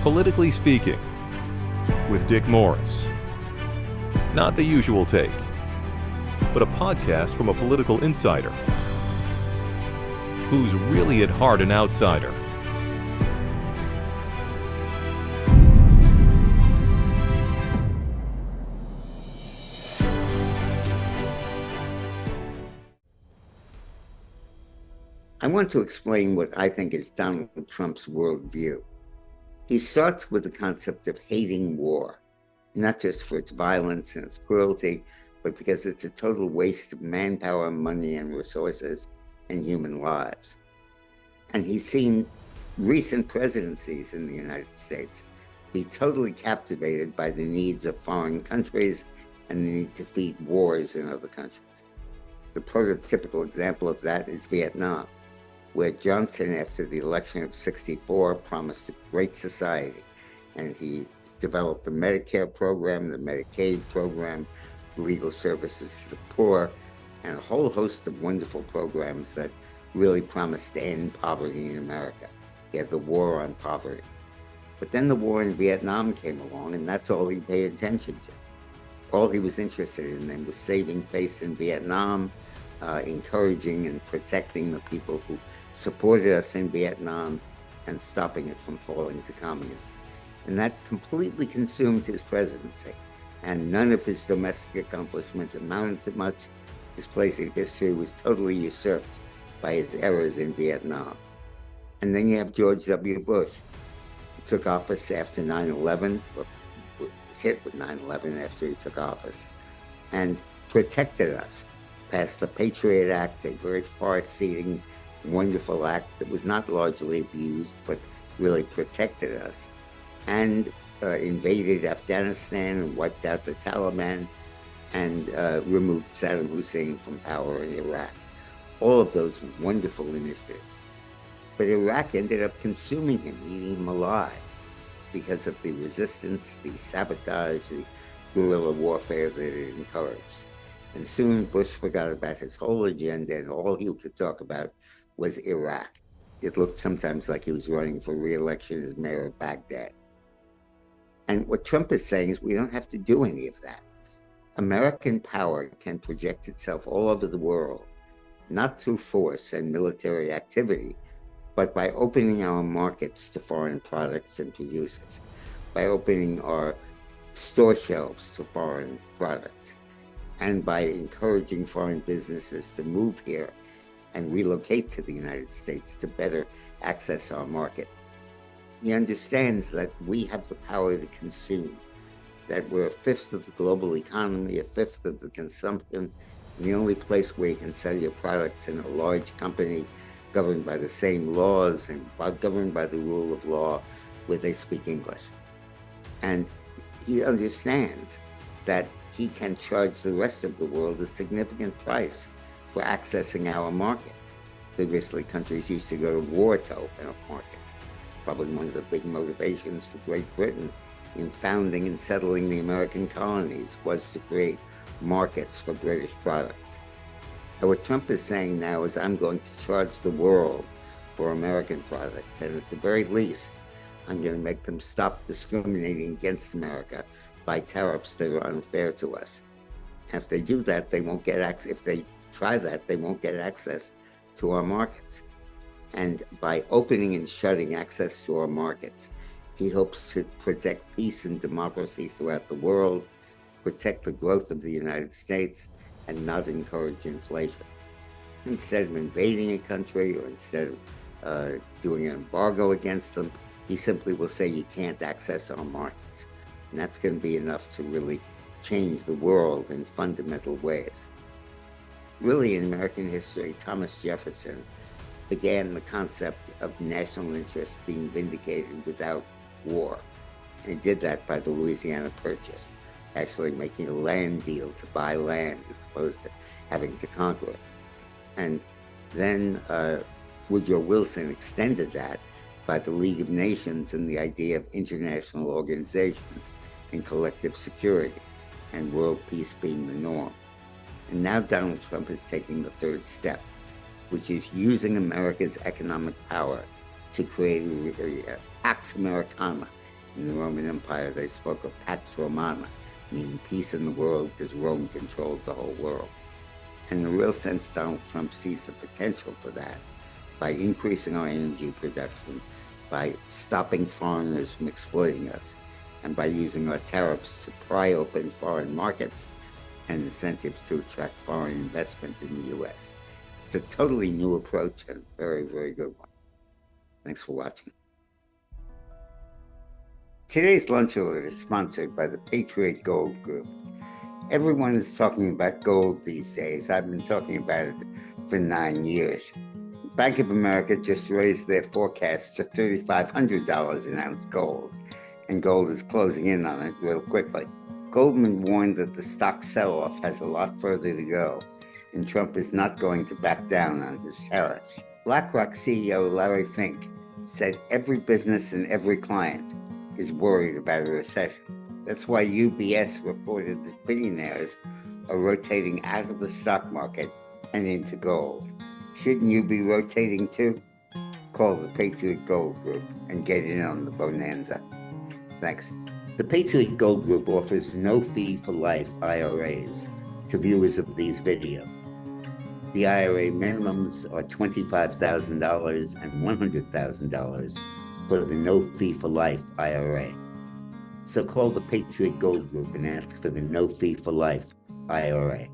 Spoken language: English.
Politically Speaking with Dick Morris. Not the usual take, but a podcast from a political insider who's really at heart an outsider. I want to explain what I think is Donald Trump's worldview. He starts with the concept of hating war, not just for its violence and its cruelty, but because it's a total waste of manpower, money, and resources and human lives. And he's seen recent presidencies in the United States be totally captivated by the needs of foreign countries and the need to feed wars in other countries. The prototypical example of that is Vietnam, where Johnson, after the election of '64, promised a great society. And he developed the Medicare program, the Medicaid program, legal services to the poor, and a whole host of wonderful programs that really promised to end poverty in America. He had the war on poverty. But then the war in Vietnam came along, and that's all he paid attention to. All he was interested in then was saving face in Vietnam, encouraging and protecting the people who supported us in Vietnam and stopping it from falling to communism. And that completely consumed his presidency. And none of his domestic accomplishments amounted to much. His place in history was totally usurped by his errors in Vietnam. And then you have George W. Bush, who took office after 9/11, or was hit with 9/11 after he took office, and protected us. Passed the Patriot Act, a very far-seeing, wonderful act that was not largely abused, but really protected us, and invaded Afghanistan and wiped out the Taliban and removed Saddam Hussein from power in Iraq. All of those wonderful initiatives. But Iraq ended up consuming him, eating him alive, because of the resistance, the sabotage, the guerrilla warfare that it encouraged. And soon Bush forgot about his whole agenda, and all he could talk about was Iraq. It looked sometimes like he was running for re-election as mayor of Baghdad. And what Trump is saying is we don't have to do any of that. American power can project itself all over the world, not through force and military activity, but by opening our markets to foreign products and producers, by opening our store shelves to foreign products, and by encouraging foreign businesses to move here and relocate to the United States to better access our market. He understands that we have the power to consume, that we're a fifth of the global economy, a fifth of the consumption, and the only place where you can sell your products in a large company governed by the same laws and governed by the rule of law where they speak English. And he understands that he can charge the rest of the world a significant price for accessing our market. Previously, countries used to go to war to open up markets. Probably one of the big motivations for Great Britain in founding and settling the American colonies was to create markets for British products. And what Trump is saying now is, I'm going to charge the world for American products, and at the very least, I'm going to make them stop discriminating against America by tariffs that are unfair to us. And if they do that, they won't get access. If they try that, they won't get access to our markets. And by opening and shutting access to our markets, he hopes to protect peace and democracy throughout the world, protect the growth of the United States, and not encourage inflation. Instead of invading a country, or instead of doing an embargo against them, he simply will say you can't access our markets. And that's going to be enough to really change the world in fundamental ways. Really, in American history, Thomas Jefferson began the concept of national interest being vindicated without war. And he did that by the Louisiana Purchase, actually making a land deal to buy land as opposed to having to conquer it. And then Woodrow Wilson extended that by the League of Nations and the idea of international organizations and collective security, and world peace being the norm. And now Donald Trump is taking the third step, which is using America's economic power to create a Pax Americana, In the Roman Empire, they spoke of Pax Romana, meaning peace in the world because Rome controlled the whole world. And in a real sense, Donald Trump sees the potential for that by increasing our energy production, by stopping foreigners from exploiting us, and by using our tariffs to pry open foreign markets and incentives to attract foreign investment in the U.S. It's a totally new approach and a very, very good one. Thanks for watching. Today's lunch alert is sponsored by the Patriot Gold Group. Everyone is talking about gold these days. I've been talking about it for 9 years. Bank of America just raised their forecast to $3,500 an ounce gold, and gold is closing in on it real quickly. Goldman warned that the stock sell-off has a lot further to go, and Trump is not going to back down on his tariffs. BlackRock CEO Larry Fink said every business and every client is worried about a recession. That's why UBS reported that billionaires are rotating out of the stock market and into gold. Shouldn't you be rotating too? Call the Patriot Gold Group and get in on the bonanza. Thanks. The Patriot Gold Group offers no fee for life IRAs to viewers of these videos. The IRA minimums are $25,000 and $100,000 for the no fee for life IRA. So call the Patriot Gold Group and ask for the no fee for life IRA.